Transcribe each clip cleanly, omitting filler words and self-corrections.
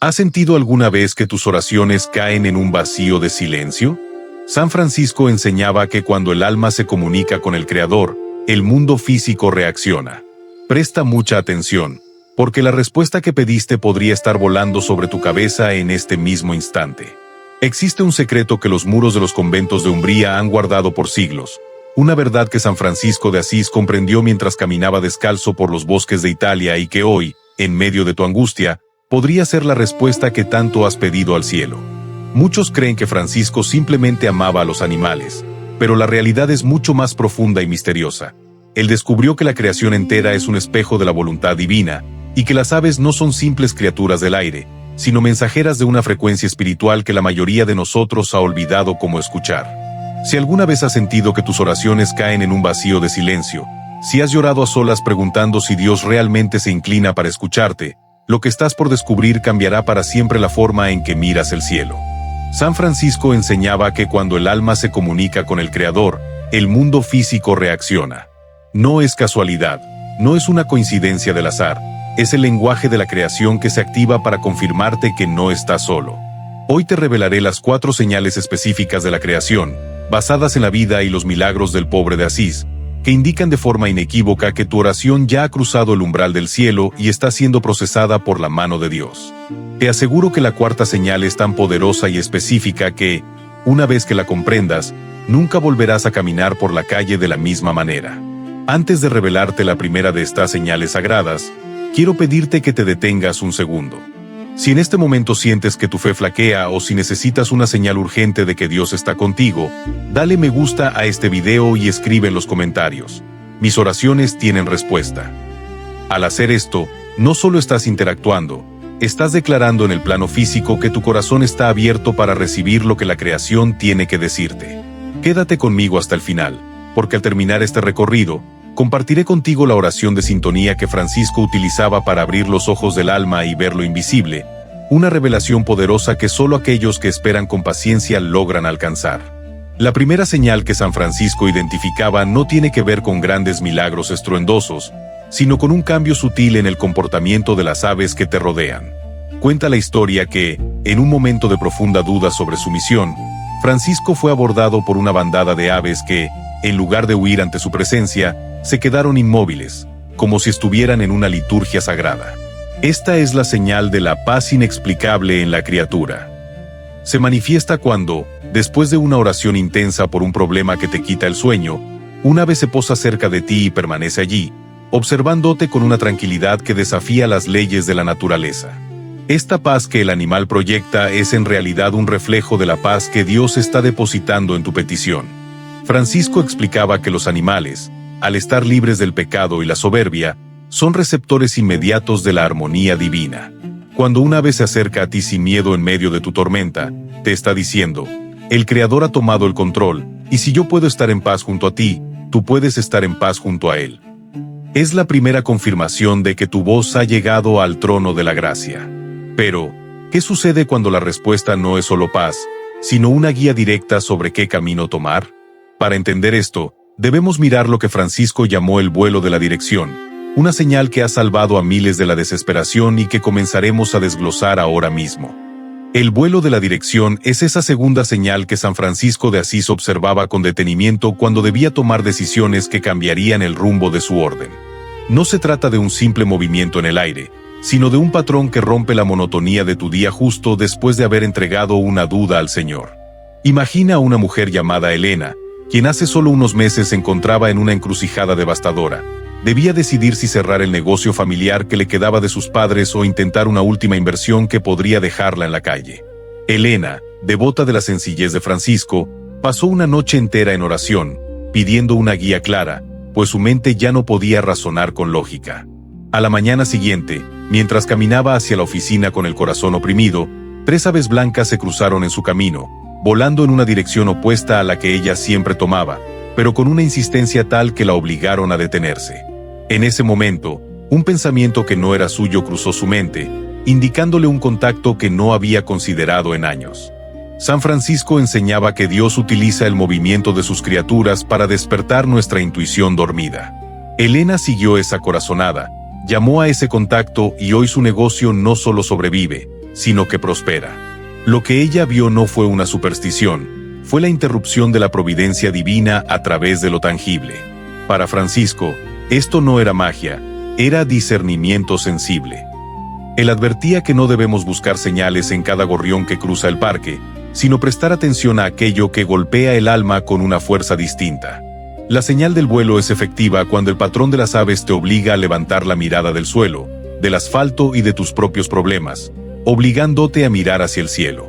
¿Has sentido alguna vez que tus oraciones caen en un vacío de silencio? San Francisco enseñaba que cuando el alma se comunica con el Creador, el mundo físico reacciona. Presta mucha atención, porque la respuesta que pediste podría estar volando sobre tu cabeza en este mismo instante. Existe un secreto que los muros de los conventos de Umbría han guardado por siglos, una verdad que San Francisco de Asís comprendió mientras caminaba descalzo por los bosques de Italia y que hoy, en medio de tu angustia, podría ser la respuesta que tanto has pedido al cielo. Muchos creen que Francisco simplemente amaba a los animales, pero la realidad es mucho más profunda y misteriosa. Él descubrió que la creación entera es un espejo de la voluntad divina, y que las aves no son simples criaturas del aire, sino mensajeras de una frecuencia espiritual que la mayoría de nosotros ha olvidado cómo escuchar. Si alguna vez has sentido que tus oraciones caen en un vacío de silencio, si has llorado a solas preguntando si Dios realmente se inclina para escucharte, lo que estás por descubrir cambiará para siempre la forma en que miras el cielo. San Francisco enseñaba que cuando el alma se comunica con el Creador, el mundo físico reacciona. No es casualidad, no es una coincidencia del azar, es el lenguaje de la creación que se activa para confirmarte que no estás solo. Hoy te revelaré las 4 señales específicas de la creación, basadas en la vida y los milagros del pobre de Asís, que indican de forma inequívoca que tu oración ya ha cruzado el umbral del cielo y está siendo procesada por la mano de Dios. Te aseguro que la 4ª señal es tan poderosa y específica que, una vez que la comprendas, nunca volverás a caminar por la calle de la misma manera. Antes de revelarte la primera de estas señales sagradas, quiero pedirte que te detengas un segundo. Si en este momento sientes que tu fe flaquea o si necesitas una señal urgente de que Dios está contigo, dale me gusta a este video y escribe en los comentarios: mis oraciones tienen respuesta. Al hacer esto, no solo estás interactuando, estás declarando en el plano físico que tu corazón está abierto para recibir lo que la creación tiene que decirte. Quédate conmigo hasta el final, porque al terminar este recorrido, compartiré contigo la oración de sintonía que Francisco utilizaba para abrir los ojos del alma y ver lo invisible, una revelación poderosa que solo aquellos que esperan con paciencia logran alcanzar. La primera señal que San Francisco identificaba no tiene que ver con grandes milagros estruendosos, sino con un cambio sutil en el comportamiento de las aves que te rodean. Cuenta la historia que, en un momento de profunda duda sobre su misión, Francisco fue abordado por una bandada de aves que, en lugar de huir ante su presencia, se quedaron inmóviles, como si estuvieran en una liturgia sagrada. Esta es la señal de la paz inexplicable en la criatura. Se manifiesta cuando, después de una oración intensa por un problema que te quita el sueño, un ave se posa cerca de ti y permanece allí, observándote con una tranquilidad que desafía las leyes de la naturaleza. Esta paz que el animal proyecta es en realidad un reflejo de la paz que Dios está depositando en tu petición. Francisco explicaba que los animales, al estar libres del pecado y la soberbia, son receptores inmediatos de la armonía divina. Cuando un ave se acerca a ti sin miedo en medio de tu tormenta, te está diciendo: el Creador ha tomado el control, y si yo puedo estar en paz junto a ti, tú puedes estar en paz junto a Él. Es la primera confirmación de que tu voz ha llegado al trono de la gracia. Pero, ¿qué sucede cuando la respuesta no es solo paz, sino una guía directa sobre qué camino tomar? Para entender esto, debemos mirar lo que Francisco llamó el vuelo de la dirección, una señal que ha salvado a miles de la desesperación y que comenzaremos a desglosar ahora mismo. El vuelo de la dirección es esa segunda señal que San Francisco de Asís observaba con detenimiento cuando debía tomar decisiones que cambiarían el rumbo de su orden. No se trata de un simple movimiento en el aire, sino de un patrón que rompe la monotonía de tu día justo después de haber entregado una duda al Señor. Imagina a una mujer llamada Elena, quien hace solo unos meses se encontraba en una encrucijada devastadora. Debía decidir si cerrar el negocio familiar que le quedaba de sus padres o intentar una última inversión que podría dejarla en la calle. Elena, devota de la sencillez de Francisco, pasó una noche entera en oración, pidiendo una guía clara, pues su mente ya no podía razonar con lógica. A la mañana siguiente, mientras caminaba hacia la oficina con el corazón oprimido, 3 aves blancas se cruzaron en su camino, volando en una dirección opuesta a la que ella siempre tomaba, pero con una insistencia tal que la obligaron a detenerse. En ese momento, un pensamiento que no era suyo cruzó su mente, indicándole un contacto que no había considerado en años. San Francisco enseñaba que Dios utiliza el movimiento de sus criaturas para despertar nuestra intuición dormida. Elena siguió esa corazonada, llamó a ese contacto y hoy su negocio no solo sobrevive, sino que prospera. Lo que ella vio no fue una superstición, fue la interrupción de la providencia divina a través de lo tangible. Para Francisco, esto no era magia, era discernimiento sensible. Él advertía que no debemos buscar señales en cada gorrión que cruza el parque, sino prestar atención a aquello que golpea el alma con una fuerza distinta. La señal del vuelo es efectiva cuando el patrón de las aves te obliga a levantar la mirada del suelo, del asfalto y de tus propios problemas, obligándote a mirar hacia el cielo.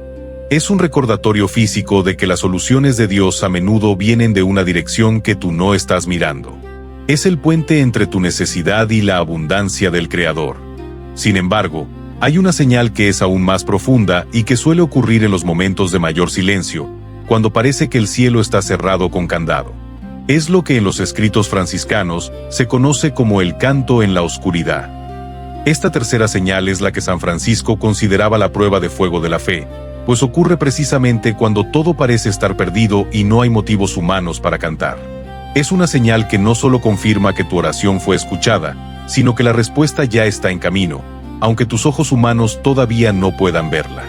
Es un recordatorio físico de que las soluciones de Dios a menudo vienen de una dirección que tú no estás mirando. Es el puente entre tu necesidad y la abundancia del Creador. Sin embargo, hay una señal que es aún más profunda y que suele ocurrir en los momentos de mayor silencio, cuando parece que el cielo está cerrado con candado. Es lo que en los escritos franciscanos se conoce como el canto en la oscuridad. Esta tercera señal es la que San Francisco consideraba la prueba de fuego de la fe, pues ocurre precisamente cuando todo parece estar perdido y no hay motivos humanos para cantar. Es una señal que no solo confirma que tu oración fue escuchada, sino que la respuesta ya está en camino, aunque tus ojos humanos todavía no puedan verla.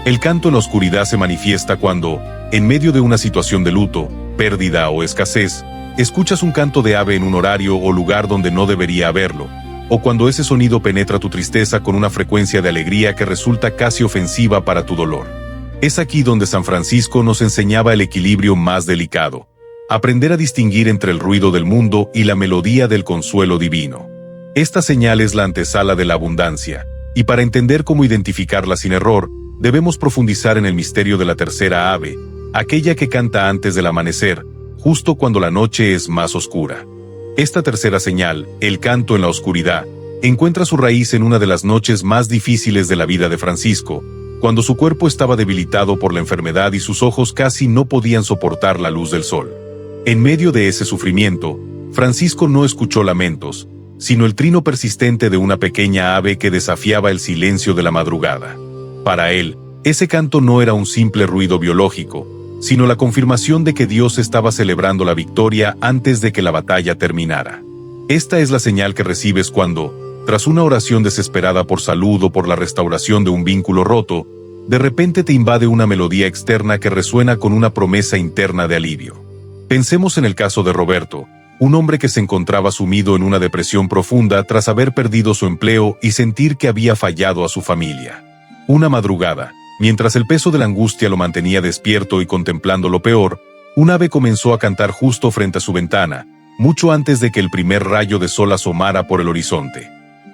El canto en la oscuridad se manifiesta cuando, en medio de una situación de luto, pérdida o escasez, escuchas un canto de ave en un horario o lugar donde no debería haberlo, o cuando ese sonido penetra tu tristeza con una frecuencia de alegría que resulta casi ofensiva para tu dolor. Es aquí donde San Francisco nos enseñaba el equilibrio más delicado: aprender a distinguir entre el ruido del mundo y la melodía del consuelo divino. Esta señal es la antesala de la abundancia, y para entender cómo identificarla sin error, debemos profundizar en el misterio de la tercera ave, aquella que canta antes del amanecer, justo cuando la noche es más oscura. Esta tercera señal, el canto en la oscuridad, encuentra su raíz en una de las noches más difíciles de la vida de Francisco, cuando su cuerpo estaba debilitado por la enfermedad y sus ojos casi no podían soportar la luz del sol. En medio de ese sufrimiento, Francisco no escuchó lamentos, sino el trino persistente de una pequeña ave que desafiaba el silencio de la madrugada. Para él, ese canto no era un simple ruido biológico, sino la confirmación de que Dios estaba celebrando la victoria antes de que la batalla terminara. Esta es la señal que recibes cuando, tras una oración desesperada por salud o por la restauración de un vínculo roto, de repente te invade una melodía externa que resuena con una promesa interna de alivio. Pensemos en el caso de Roberto, un hombre que se encontraba sumido en una depresión profunda tras haber perdido su empleo y sentir que había fallado a su familia. Una madrugada, mientras el peso de la angustia lo mantenía despierto y contemplando lo peor, un ave comenzó a cantar justo frente a su ventana, mucho antes de que el primer rayo de sol asomara por el horizonte.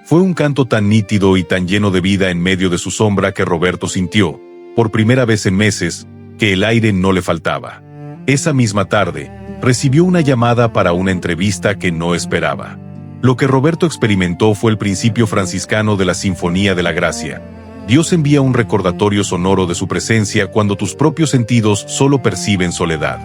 Fue un canto tan nítido y tan lleno de vida en medio de su sombra que Roberto sintió, por primera vez en meses, que el aire no le faltaba. Esa misma tarde, recibió una llamada para una entrevista que no esperaba. Lo que Roberto experimentó fue el principio franciscano de la Sinfonía de la Gracia. Dios envía un recordatorio sonoro de su presencia cuando tus propios sentidos solo perciben soledad.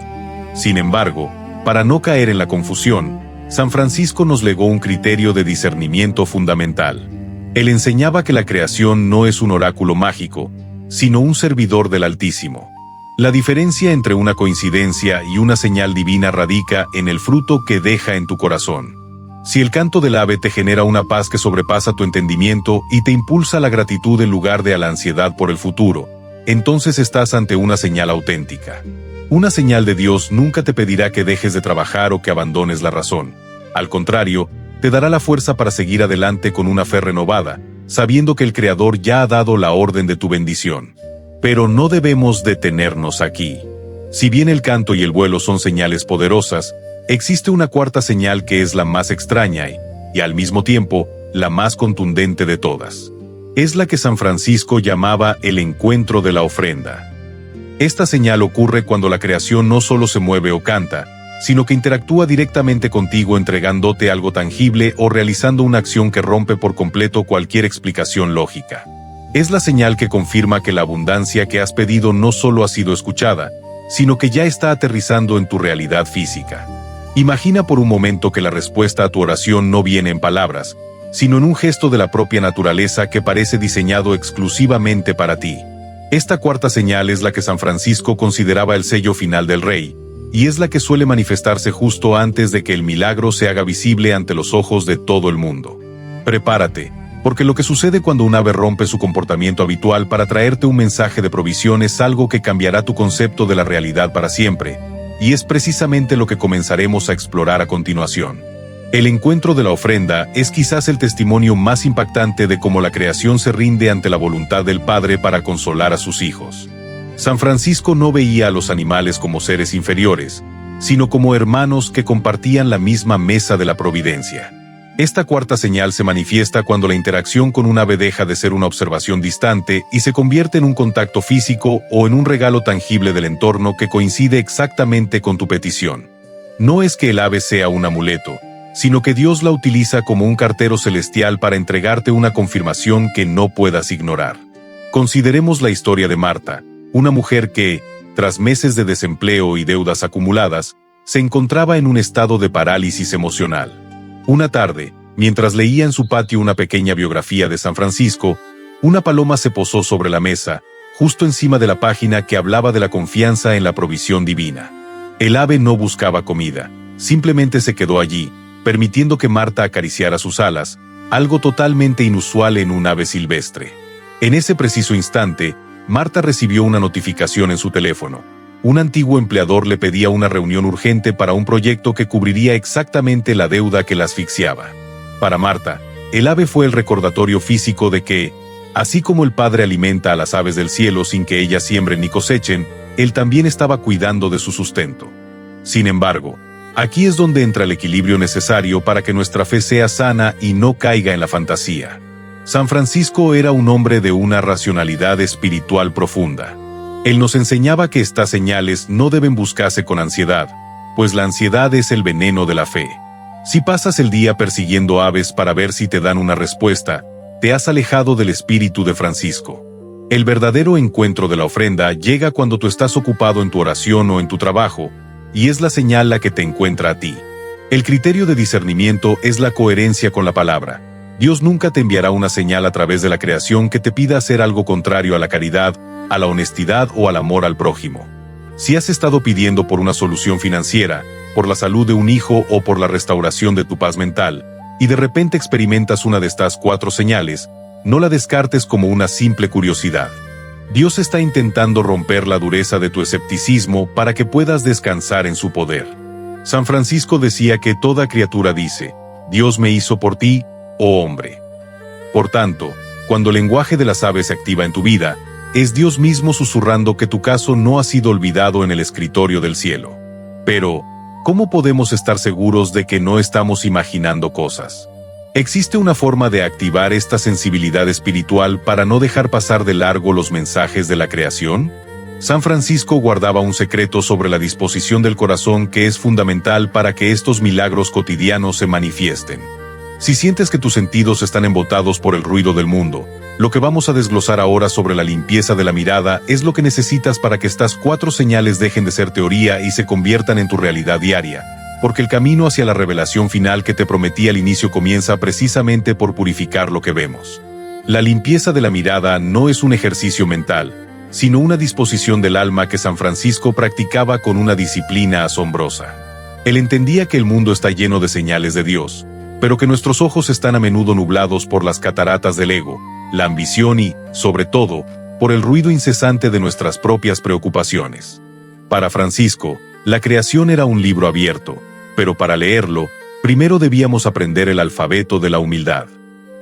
Sin embargo, para no caer en la confusión, San Francisco nos legó un criterio de discernimiento fundamental. Él enseñaba que la creación no es un oráculo mágico, sino un servidor del Altísimo. La diferencia entre una coincidencia y una señal divina radica en el fruto que deja en tu corazón. Si el canto del ave te genera una paz que sobrepasa tu entendimiento y te impulsa a la gratitud en lugar de a la ansiedad por el futuro, entonces estás ante una señal auténtica. Una señal de Dios nunca te pedirá que dejes de trabajar o que abandones la razón. Al contrario, te dará la fuerza para seguir adelante con una fe renovada, sabiendo que el Creador ya ha dado la orden de tu bendición. Pero no debemos detenernos aquí. Si bien el canto y el vuelo son señales poderosas, existe una cuarta señal que es la más extraña y al mismo tiempo, la más contundente de todas. Es la que San Francisco llamaba el encuentro de la ofrenda. Esta señal ocurre cuando la creación no solo se mueve o canta, sino que interactúa directamente contigo entregándote algo tangible o realizando una acción que rompe por completo cualquier explicación lógica. Es la señal que confirma que la abundancia que has pedido no solo ha sido escuchada, sino que ya está aterrizando en tu realidad física. Imagina por un momento que la respuesta a tu oración no viene en palabras, sino en un gesto de la propia naturaleza que parece diseñado exclusivamente para ti. Esta cuarta señal es la que San Francisco consideraba el sello final del Rey, y es la que suele manifestarse justo antes de que el milagro se haga visible ante los ojos de todo el mundo. Prepárate, Porque lo que sucede cuando un ave rompe su comportamiento habitual para traerte un mensaje de provisión es algo que cambiará tu concepto de la realidad para siempre, y es precisamente lo que comenzaremos a explorar a continuación. El encuentro de la ofrenda es quizás el testimonio más impactante de cómo la creación se rinde ante la voluntad del Padre para consolar a sus hijos. San Francisco no veía a los animales como seres inferiores, sino como hermanos que compartían la misma mesa de la providencia. Esta cuarta señal se manifiesta cuando la interacción con un ave deja de ser una observación distante y se convierte en un contacto físico o en un regalo tangible del entorno que coincide exactamente con tu petición. No es que el ave sea un amuleto, sino que Dios la utiliza como un cartero celestial para entregarte una confirmación que no puedas ignorar. Consideremos la historia de Marta, una mujer que, tras meses de desempleo y deudas acumuladas, se encontraba en un estado de parálisis emocional. Una tarde, mientras leía en su patio una pequeña biografía de San Francisco, una paloma se posó sobre la mesa, justo encima de la página que hablaba de la confianza en la provisión divina. El ave no buscaba comida, simplemente se quedó allí, permitiendo que Marta acariciara sus alas, algo totalmente inusual en un ave silvestre. En ese preciso instante, Marta recibió una notificación en su teléfono. Un antiguo empleador le pedía una reunión urgente para un proyecto que cubriría exactamente la deuda que la asfixiaba. Para Marta, el ave fue el recordatorio físico de que, así como el Padre alimenta a las aves del cielo sin que ellas siembren ni cosechen, Él también estaba cuidando de su sustento. Sin embargo, aquí es donde entra el equilibrio necesario para que nuestra fe sea sana y no caiga en la fantasía. San Francisco era un hombre de una racionalidad espiritual profunda. Él nos enseñaba que estas señales no deben buscarse con ansiedad, pues la ansiedad es el veneno de la fe. Si pasas el día persiguiendo aves para ver si te dan una respuesta, te has alejado del espíritu de Francisco. El verdadero encuentro de la ofrenda llega cuando tú estás ocupado en tu oración o en tu trabajo, y es la señal la que te encuentra a ti. El criterio de discernimiento es la coherencia con la palabra. Dios nunca te enviará una señal a través de la creación que te pida hacer algo contrario a la caridad, a la honestidad o al amor al prójimo. Si has estado pidiendo por una solución financiera, por la salud de un hijo o por la restauración de tu paz mental, y de repente experimentas una de estas 4 señales, no la descartes como una simple curiosidad. Dios está intentando romper la dureza de tu escepticismo para que puedas descansar en su poder. San Francisco decía que toda criatura dice, Dios me hizo por ti, oh hombre. Por tanto, cuando el lenguaje de las aves se activa en tu vida, es Dios mismo susurrando que tu caso no ha sido olvidado en el escritorio del cielo. Pero, ¿cómo podemos estar seguros de que no estamos imaginando cosas? ¿Existe una forma de activar esta sensibilidad espiritual para no dejar pasar de largo los mensajes de la creación? San Francisco guardaba un secreto sobre la disposición del corazón que es fundamental para que estos milagros cotidianos se manifiesten. Si sientes que tus sentidos están embotados por el ruido del mundo, lo que vamos a desglosar ahora sobre la limpieza de la mirada es lo que necesitas para que estas 4 señales dejen de ser teoría y se conviertan en tu realidad diaria, porque el camino hacia la revelación final que te prometí al inicio comienza precisamente por purificar lo que vemos. La limpieza de la mirada no es un ejercicio mental, sino una disposición del alma que San Francisco practicaba con una disciplina asombrosa. Él entendía que el mundo está lleno de señales de Dios, pero que nuestros ojos están a menudo nublados por las cataratas del ego, la ambición y, sobre todo, por el ruido incesante de nuestras propias preocupaciones. Para Francisco, la creación era un libro abierto, pero para leerlo, primero debíamos aprender el alfabeto de la humildad.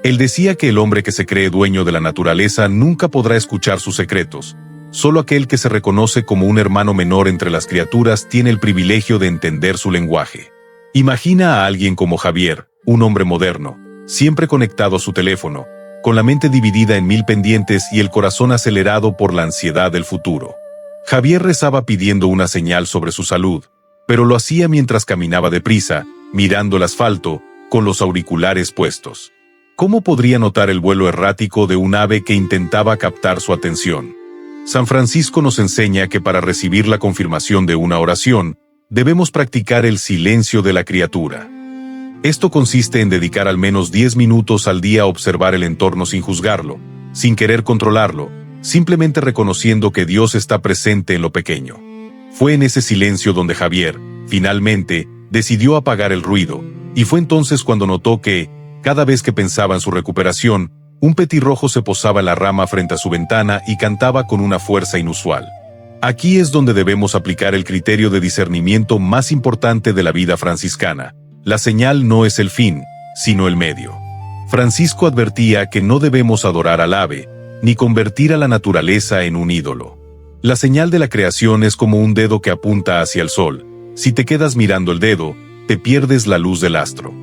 Él decía que el hombre que se cree dueño de la naturaleza nunca podrá escuchar sus secretos. Solo aquel que se reconoce como un hermano menor entre las criaturas tiene el privilegio de entender su lenguaje. Imagina a alguien como Javier, un hombre moderno, siempre conectado a su teléfono, con la mente dividida en 1000 pendientes y el corazón acelerado por la ansiedad del futuro. Javier rezaba pidiendo una señal sobre su salud, pero lo hacía mientras caminaba deprisa, mirando el asfalto, con los auriculares puestos. ¿Cómo podría notar el vuelo errático de un ave que intentaba captar su atención? San Francisco nos enseña que para recibir la confirmación de una oración, debemos practicar el silencio de la criatura. Esto consiste en dedicar al menos 10 minutos al día a observar el entorno sin juzgarlo, sin querer controlarlo, simplemente reconociendo que Dios está presente en lo pequeño. Fue en ese silencio donde Javier, finalmente, decidió apagar el ruido, y fue entonces cuando notó que, Cada vez que pensaba en su recuperación, un petirrojo se posaba en la rama frente a su ventana y cantaba con una fuerza inusual. Aquí es donde debemos aplicar el criterio de discernimiento más importante de la vida franciscana. La señal no es el fin, sino el medio. Francisco advertía que no debemos adorar al ave, ni convertir a la naturaleza en un ídolo. La señal de la creación es como un dedo que apunta hacia el sol. Si te quedas mirando el dedo, te pierdes la luz del astro.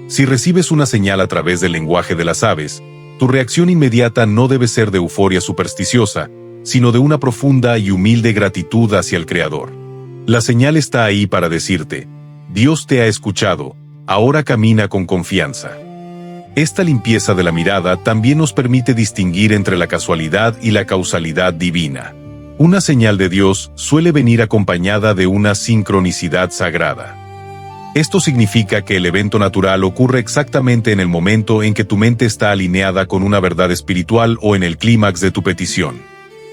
Si recibes una señal a través del lenguaje de las aves, tu reacción inmediata no debe ser de euforia supersticiosa, sino de una profunda y humilde gratitud hacia el Creador. La señal está ahí para decirte: Dios te ha escuchado, ahora camina con confianza. Esta limpieza de la mirada también nos permite distinguir entre la casualidad y la causalidad divina. Una señal de Dios suele venir acompañada de una sincronicidad sagrada. Esto significa que el evento natural ocurre exactamente en el momento en que tu mente está alineada con una verdad espiritual o en el clímax de tu petición.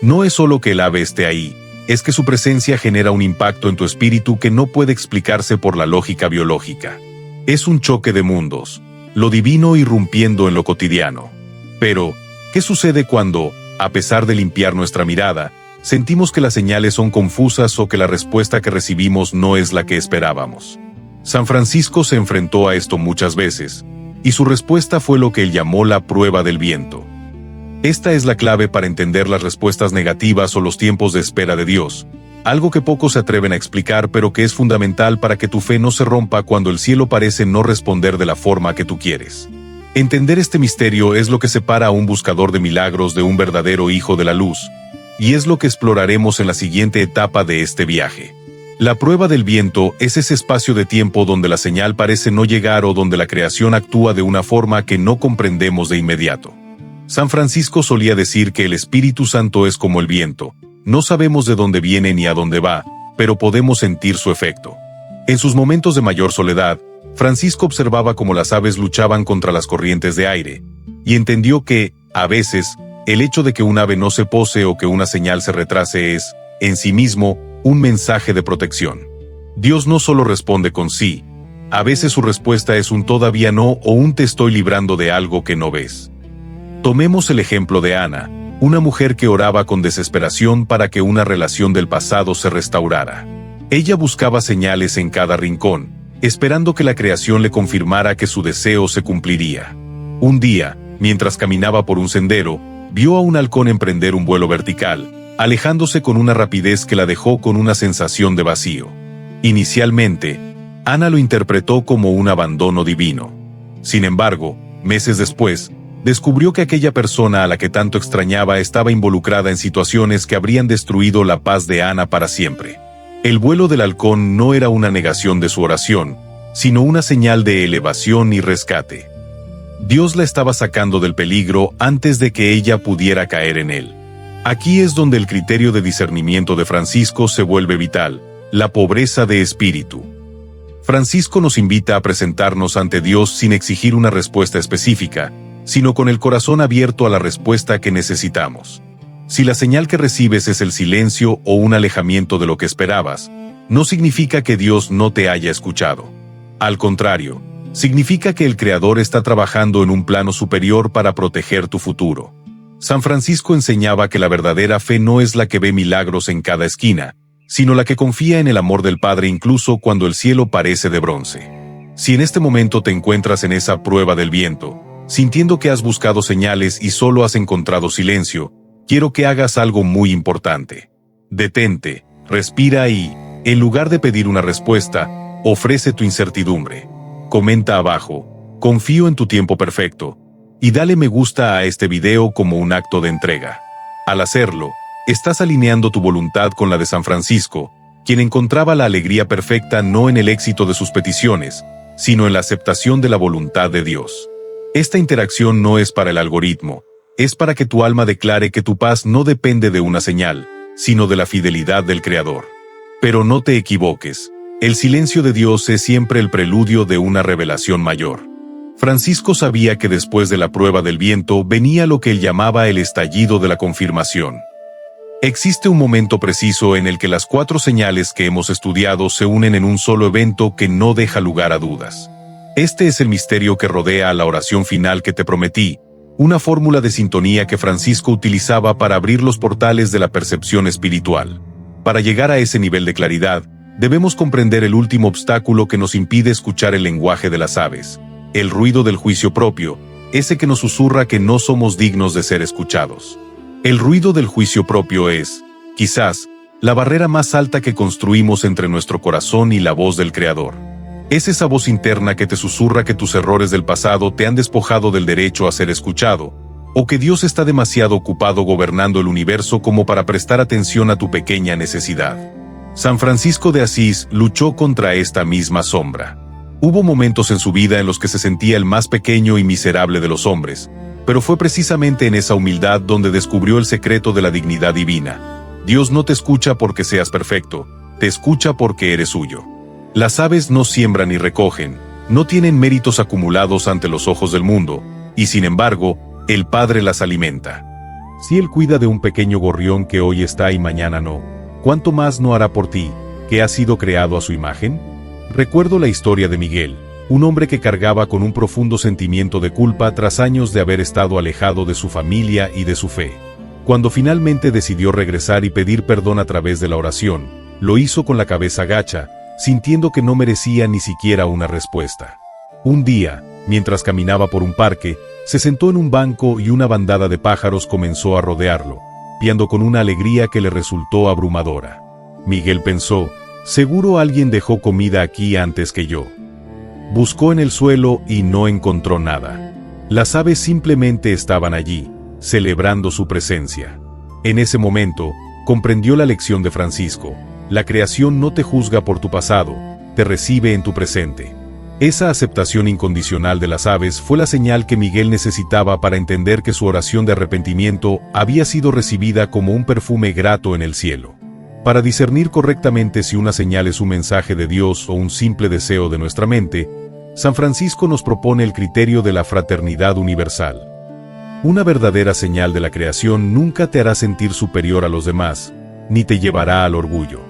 No es solo que el ave esté ahí, es que su presencia genera un impacto en tu espíritu que no puede explicarse por la lógica biológica. Es un choque de mundos, lo divino irrumpiendo en lo cotidiano. Pero, ¿qué sucede cuando, a pesar de limpiar nuestra mirada, sentimos que las señales son confusas o que la respuesta que recibimos no es la que esperábamos? San Francisco se enfrentó a esto muchas veces, y su respuesta fue lo que él llamó la prueba del viento. Esta es la clave para entender las respuestas negativas o los tiempos de espera de Dios, algo que pocos se atreven a explicar pero que es fundamental para que tu fe no se rompa cuando el cielo parece no responder de la forma que tú quieres. Entender este misterio es lo que separa a un buscador de milagros de un verdadero hijo de la luz, y es lo que exploraremos en la siguiente etapa de este viaje. La prueba del viento es ese espacio de tiempo donde la señal parece no llegar o donde la creación actúa de una forma que no comprendemos de inmediato. San Francisco solía decir que el Espíritu Santo es como el viento. No sabemos de dónde viene ni a dónde va, pero podemos sentir su efecto. En sus momentos de mayor soledad, Francisco observaba cómo las aves luchaban contra las corrientes de aire, y entendió que, a veces, el hecho de que un ave no se pose o que una señal se retrase es, en sí mismo, un mensaje de protección. Dios no solo responde con sí, a veces su respuesta es un todavía no o un te estoy librando de algo que no ves. Tomemos el ejemplo de Ana, una mujer que oraba con desesperación para que una relación del pasado se restaurara. Ella buscaba señales en cada rincón, esperando que la creación le confirmara que su deseo se cumpliría. Un día, mientras caminaba por un sendero, vio a un halcón emprender un vuelo vertical, alejándose con una rapidez que la dejó con una sensación de vacío. Inicialmente, Ana lo interpretó como un abandono divino. Sin embargo, meses después, descubrió que aquella persona a la que tanto extrañaba estaba involucrada en situaciones que habrían destruido la paz de Ana para siempre. El vuelo del halcón no era una negación de su oración, sino una señal de elevación y rescate. Dios la estaba sacando del peligro antes de que ella pudiera caer en él. Aquí es donde el criterio de discernimiento de Francisco se vuelve vital, la pobreza de espíritu. Francisco nos invita a presentarnos ante Dios sin exigir una respuesta específica, sino con el corazón abierto a la respuesta que necesitamos. Si la señal que recibes es el silencio o un alejamiento de lo que esperabas, no significa que Dios no te haya escuchado. Al contrario, significa que el Creador está trabajando en un plano superior para proteger tu futuro. San Francisco enseñaba que la verdadera fe no es la que ve milagros en cada esquina, sino la que confía en el amor del Padre incluso cuando el cielo parece de bronce. Si en este momento te encuentras en esa prueba del viento, sintiendo que has buscado señales y solo has encontrado silencio, quiero que hagas algo muy importante. Detente, respira y, en lugar de pedir una respuesta, ofrece tu incertidumbre. Comenta abajo, confío en tu tiempo perfecto, y dale me gusta a este video como un acto de entrega. Al hacerlo, estás alineando tu voluntad con la de San Francisco, quien encontraba la alegría perfecta no en el éxito de sus peticiones, sino en la aceptación de la voluntad de Dios. Esta interacción no es para el algoritmo, es para que tu alma declare que tu paz no depende de una señal, sino de la fidelidad del Creador. Pero no te equivoques, el silencio de Dios es siempre el preludio de una revelación mayor. Francisco sabía que después de la prueba del viento venía lo que él llamaba el estallido de la confirmación. Existe un momento preciso en el que las 4 señales que hemos estudiado se unen en un solo evento que no deja lugar a dudas. Este es el misterio que rodea a la oración final que te prometí, una fórmula de sintonía que Francisco utilizaba para abrir los portales de la percepción espiritual. Para llegar a ese nivel de claridad, debemos comprender el último obstáculo que nos impide escuchar el lenguaje de las aves, el ruido del juicio propio, ese que nos susurra que no somos dignos de ser escuchados. El ruido del juicio propio es, quizás, la barrera más alta que construimos entre nuestro corazón y la voz del Creador. Es esa voz interna que te susurra que tus errores del pasado te han despojado del derecho a ser escuchado, o que Dios está demasiado ocupado gobernando el universo como para prestar atención a tu pequeña necesidad. San Francisco de Asís luchó contra esta misma sombra. Hubo momentos en su vida en los que se sentía el más pequeño y miserable de los hombres, pero fue precisamente en esa humildad donde descubrió el secreto de la dignidad divina. Dios no te escucha porque seas perfecto, te escucha porque eres suyo. Las aves no siembran ni recogen, no tienen méritos acumulados ante los ojos del mundo, y sin embargo, el Padre las alimenta. Si Él cuida de un pequeño gorrión que hoy está y mañana no, ¿cuánto más no hará por ti, que has sido creado a su imagen? Recuerdo la historia de Miguel, un hombre que cargaba con un profundo sentimiento de culpa tras años de haber estado alejado de su familia y de su fe. Cuando finalmente decidió regresar y pedir perdón a través de la oración, lo hizo con la cabeza gacha, sintiendo que no merecía ni siquiera una respuesta. Un día, mientras caminaba por un parque, se sentó en un banco y una bandada de pájaros comenzó a rodearlo, piando con una alegría que le resultó abrumadora. Miguel pensó, seguro alguien dejó comida aquí antes que yo. Buscó en el suelo y no encontró nada. Las aves simplemente estaban allí, celebrando su presencia. En ese momento, comprendió la lección de Francisco. La creación no te juzga por tu pasado, te recibe en tu presente. Esa aceptación incondicional de las aves fue la señal que Miguel necesitaba para entender que su oración de arrepentimiento había sido recibida como un perfume grato en el cielo. Para discernir correctamente si una señal es un mensaje de Dios o un simple deseo de nuestra mente, San Francisco nos propone el criterio de la fraternidad universal. Una verdadera señal de la creación nunca te hará sentir superior a los demás, ni te llevará al orgullo.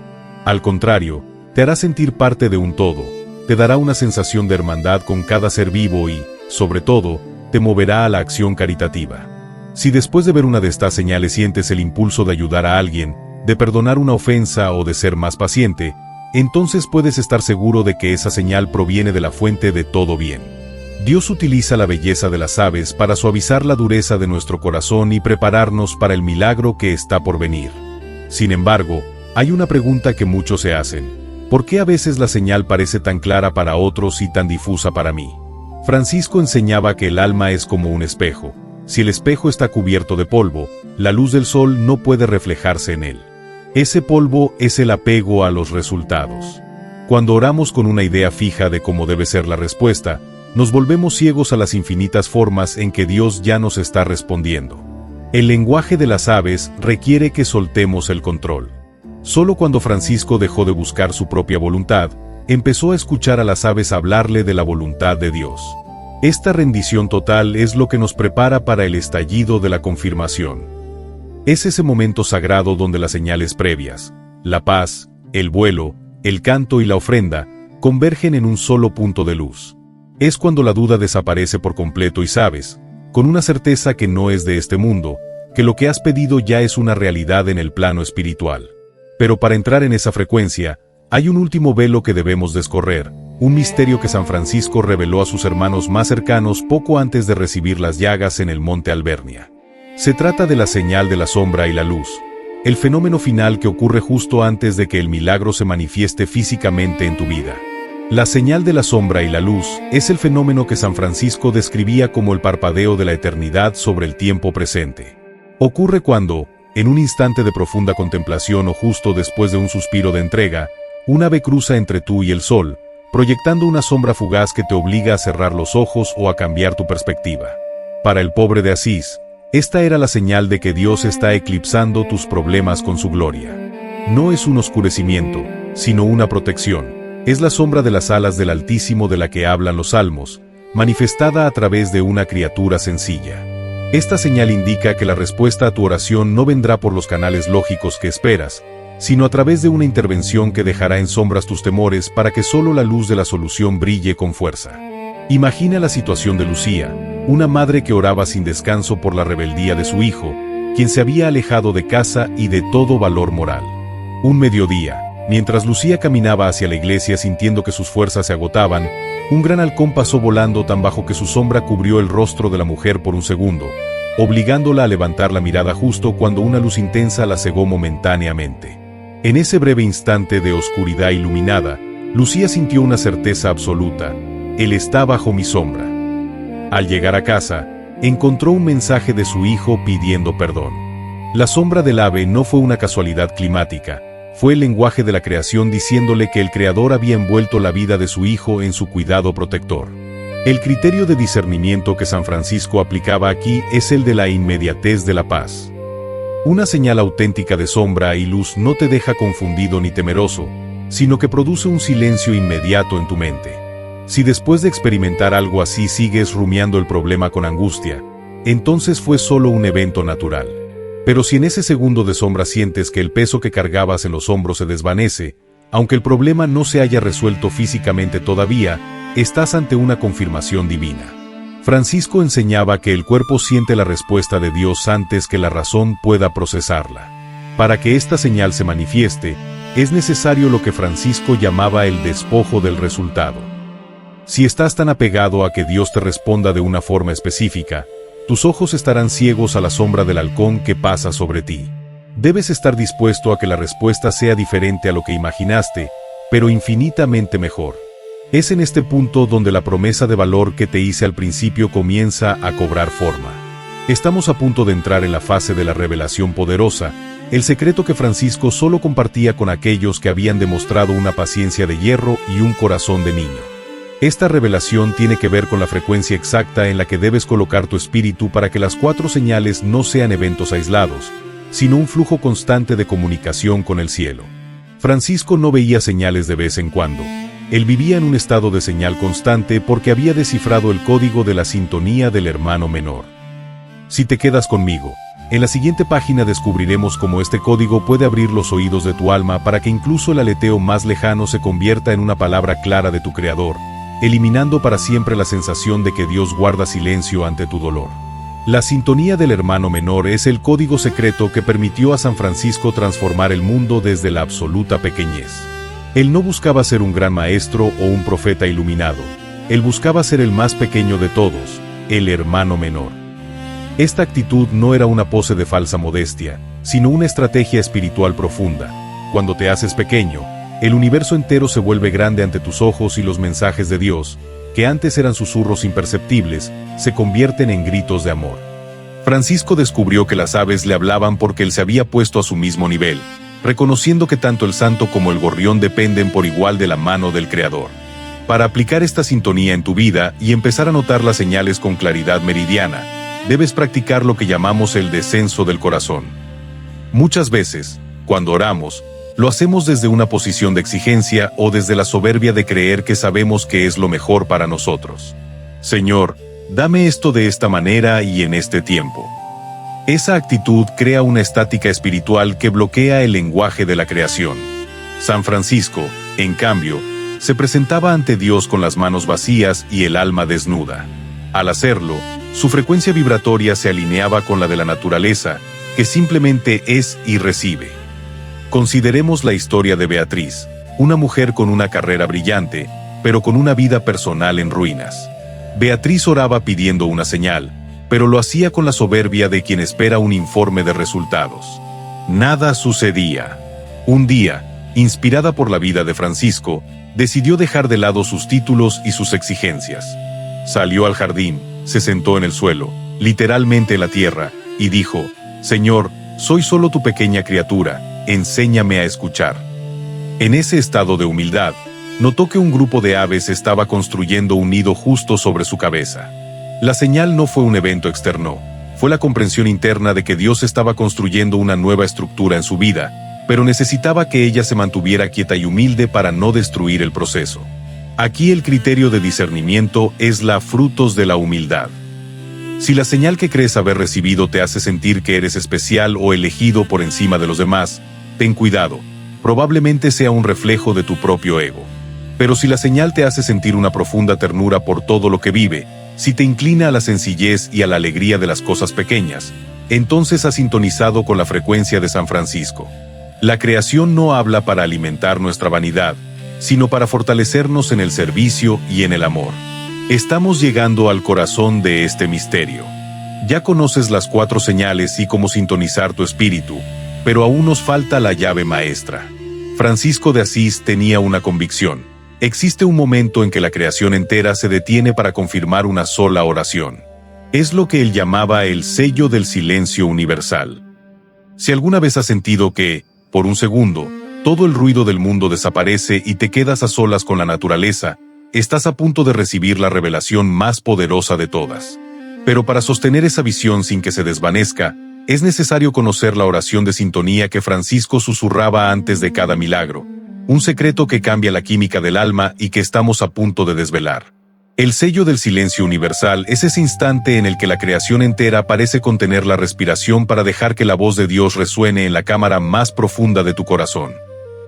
Al contrario, te hará sentir parte de un todo, te dará una sensación de hermandad con cada ser vivo y, sobre todo, te moverá a la acción caritativa. Si después de ver una de estas señales sientes el impulso de ayudar a alguien, de perdonar una ofensa o de ser más paciente, entonces puedes estar seguro de que esa señal proviene de la fuente de todo bien. Dios utiliza la belleza de las aves para suavizar la dureza de nuestro corazón y prepararnos para el milagro que está por venir. Sin embargo, hay una pregunta que muchos se hacen. ¿Por qué a veces la señal parece tan clara para otros y tan difusa para mí? Francisco enseñaba que el alma es como un espejo. Si el espejo está cubierto de polvo, la luz del sol no puede reflejarse en él. Ese polvo es el apego a los resultados. Cuando oramos con una idea fija de cómo debe ser la respuesta, nos volvemos ciegos a las infinitas formas en que Dios ya nos está respondiendo. El lenguaje de las aves requiere que soltemos el control. Solo cuando Francisco dejó de buscar su propia voluntad, empezó a escuchar a las aves hablarle de la voluntad de Dios. Esta rendición total es lo que nos prepara para el estallido de la confirmación. Es ese momento sagrado donde las señales previas, la paz, el vuelo, el canto y la ofrenda, convergen en un solo punto de luz. Es cuando la duda desaparece por completo y sabes, con una certeza que no es de este mundo, que lo que has pedido ya es una realidad en el plano espiritual. Pero para entrar en esa frecuencia, hay un último velo que debemos descorrer, un misterio que San Francisco reveló a sus hermanos más cercanos poco antes de recibir las llagas en el monte Albernia. Se trata de la señal de la sombra y la luz, el fenómeno final que ocurre justo antes de que el milagro se manifieste físicamente en tu vida. La señal de la sombra y la luz es el fenómeno que San Francisco describía como el parpadeo de la eternidad sobre el tiempo presente. Ocurre cuando, en un instante de profunda contemplación o justo después de un suspiro de entrega, un ave cruza entre tú y el sol, proyectando una sombra fugaz que te obliga a cerrar los ojos o a cambiar tu perspectiva. Para el pobre de Asís, esta era la señal de que Dios está eclipsando tus problemas con su gloria. No es un oscurecimiento, sino una protección. Es la sombra de las alas del Altísimo de la que hablan los salmos, manifestada a través de una criatura sencilla. Esta señal indica que la respuesta a tu oración no vendrá por los canales lógicos que esperas, sino a través de una intervención que dejará en sombras tus temores para que solo la luz de la solución brille con fuerza. Imagina la situación de Lucía, una madre que oraba sin descanso por la rebeldía de su hijo, quien se había alejado de casa y de todo valor moral. Un mediodía, mientras Lucía caminaba hacia la iglesia sintiendo que sus fuerzas se agotaban, un gran halcón pasó volando tan bajo que su sombra cubrió el rostro de la mujer por un segundo, obligándola a levantar la mirada justo cuando una luz intensa la cegó momentáneamente. En ese breve instante de oscuridad iluminada, Lucía sintió una certeza absoluta: Él está bajo mi sombra. Al llegar a casa, encontró un mensaje de su hijo pidiendo perdón. La sombra del ave no fue una casualidad climática, fue el lenguaje de la creación diciéndole que el Creador había envuelto la vida de su hijo en su cuidado protector. El criterio de discernimiento que San Francisco aplicaba aquí es el de la inmediatez de la paz. Una señal auténtica de sombra y luz no te deja confundido ni temeroso, sino que produce un silencio inmediato en tu mente. Si después de experimentar algo así sigues rumiando el problema con angustia, entonces fue solo un evento natural. Pero si en ese segundo de sombra sientes que el peso que cargabas en los hombros se desvanece, aunque el problema no se haya resuelto físicamente todavía, estás ante una confirmación divina. Francisco enseñaba que el cuerpo siente la respuesta de Dios antes que la razón pueda procesarla. Para que esta señal se manifieste, es necesario lo que Francisco llamaba el despojo del resultado. Si estás tan apegado a que Dios te responda de una forma específica, tus ojos estarán ciegos a la sombra del halcón que pasa sobre ti. Debes estar dispuesto a que la respuesta sea diferente a lo que imaginaste, pero infinitamente mejor. Es en este punto donde la promesa de valor que te hice al principio comienza a cobrar forma. Estamos a punto de entrar en la fase de la revelación poderosa, el secreto que Francisco solo compartía con aquellos que habían demostrado una paciencia de hierro y un corazón de niño. Esta revelación tiene que ver con la frecuencia exacta en la que debes colocar tu espíritu para que las 4 señales no sean eventos aislados, sino un flujo constante de comunicación con el cielo. Francisco no veía señales de vez en cuando. Él vivía en un estado de señal constante porque había descifrado el código de la sintonía del hermano menor. Si te quedas conmigo, en la siguiente página descubriremos cómo este código puede abrir los oídos de tu alma para que incluso el aleteo más lejano se convierta en una palabra clara de tu Creador, eliminando para siempre la sensación de que Dios guarda silencio ante tu dolor. La sintonía del hermano menor es el código secreto que permitió a San Francisco transformar el mundo desde la absoluta pequeñez. Él no buscaba ser un gran maestro o un profeta iluminado, él buscaba ser el más pequeño de todos, el hermano menor. Esta actitud no era una pose de falsa modestia, sino una estrategia espiritual profunda. Cuando te haces pequeño, el universo entero se vuelve grande ante tus ojos y los mensajes de Dios, que antes eran susurros imperceptibles, se convierten en gritos de amor. Francisco descubrió que las aves le hablaban porque él se había puesto a su mismo nivel, reconociendo que tanto el santo como el gorrión dependen por igual de la mano del Creador. Para aplicar esta sintonía en tu vida y empezar a notar las señales con claridad meridiana, debes practicar lo que llamamos el descenso del corazón. Muchas veces, cuando oramos, lo hacemos desde una posición de exigencia o desde la soberbia de creer que sabemos que es lo mejor para nosotros. Señor, dame esto de esta manera y en este tiempo. Esa actitud crea una estática espiritual que bloquea el lenguaje de la creación. San Francisco, en cambio, se presentaba ante Dios con las manos vacías y el alma desnuda. Al hacerlo, su frecuencia vibratoria se alineaba con la de la naturaleza, que simplemente es y recibe. Consideremos la historia de Beatriz, una mujer con una carrera brillante, pero con una vida personal en ruinas. Beatriz oraba pidiendo una señal, pero lo hacía con la soberbia de quien espera un informe de resultados. Nada sucedía. Un día, inspirada por la vida de Francisco, decidió dejar de lado sus títulos y sus exigencias. Salió al jardín, se sentó en el suelo, literalmente en la tierra, y dijo: «Señor, soy solo tu pequeña criatura, enséñame a escuchar». En ese estado de humildad, notó que un grupo de aves estaba construyendo un nido justo sobre su cabeza. La señal no fue un evento externo, fue la comprensión interna de que Dios estaba construyendo una nueva estructura en su vida, pero necesitaba que ella se mantuviera quieta y humilde para no destruir el proceso. Aquí el criterio de discernimiento es la frutos de la humildad. Si la señal que crees haber recibido te hace sentir que eres especial o elegido por encima de los demás, ten cuidado, probablemente sea un reflejo de tu propio ego. Pero si la señal te hace sentir una profunda ternura por todo lo que vive, si te inclina a la sencillez y a la alegría de las cosas pequeñas, entonces has sintonizado con la frecuencia de San Francisco. La creación no habla para alimentar nuestra vanidad, sino para fortalecernos en el servicio y en el amor. Estamos llegando al corazón de este misterio. Ya conoces las 4 señales y cómo sintonizar tu espíritu, pero aún nos falta la llave maestra. Francisco de Asís tenía una convicción. Existe un momento en que la creación entera se detiene para confirmar una sola oración. Es lo que él llamaba el sello del silencio universal. Si alguna vez has sentido que, por un segundo, todo el ruido del mundo desaparece y te quedas a solas con la naturaleza, estás a punto de recibir la revelación más poderosa de todas. Pero para sostener esa visión sin que se desvanezca, es necesario conocer la oración de sintonía que Francisco susurraba antes de cada milagro, un secreto que cambia la química del alma y que estamos a punto de desvelar. El sello del silencio universal es ese instante en el que la creación entera parece contener la respiración para dejar que la voz de Dios resuene en la cámara más profunda de tu corazón.